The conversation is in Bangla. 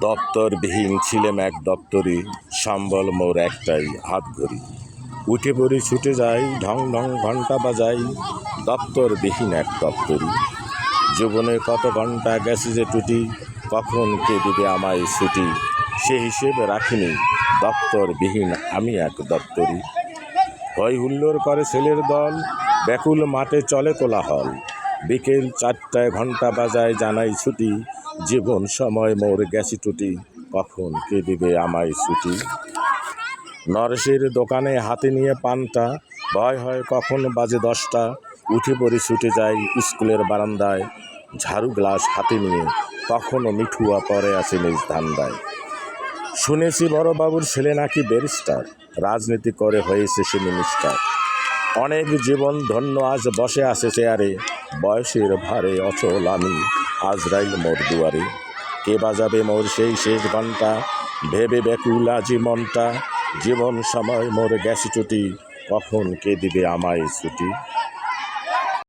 দপ্তরবিহীন ছিলেম এক দপ্তরি, সম্বল মোর একটাই হাত ঘড়ি। উঠে পড়ি ছুটে যাই, ঢং ঢং ঘন্টা বাজাই, দপ্তরবিহীন এক দপ্তরি। জীবনে কত ঘন্টা গেছে যে টুটি, কখন কে দিবে আমায় ছুটি। সে হিসেবে রাখিনি, দপ্তরবিহীন আমি এক দপ্তরি। হই হুল্লোড় করে ছেলের দল, ব্যাকুল মাঠে চলে কোলাহল। বিকেল 4টায় ঘন্টা বাজায় জানাই ছুটি, জীবন সময় মোর গেছে টুটি, কখন কে দিবে আমায় ছুটি। নরেশের দোকানে হাতে নিয়ে পানটা, ভয় হয় কখন বাজে 10টা। উঠে পড়ে ছুটে যাই স্কুলের বারান্দায়, ঝাড়ু গ্লাস হাতে নিয়ে, তখনও মিঠুয়া পরে আছে নিজ ধান্দায়। শুনেছি বড়বাবুর ছেলে নাকি ব্যারিস্টার, রাজনীতি করে হয়েছে সে মিনিস্টার। অনেক জীবন ধন্য আজ বসে আছে চেয়ারে, বয়সের ভারে অচল আমি, আজরাইল মোর দুয়ারে। কে বাজাবে মোর সেই শেষ ঘন্টা, ভেবে ব্যাকুল আজি মনটা, জীবন সময় মোর গেছে টুটি, কখন কে দিবে আমায় ছুটি।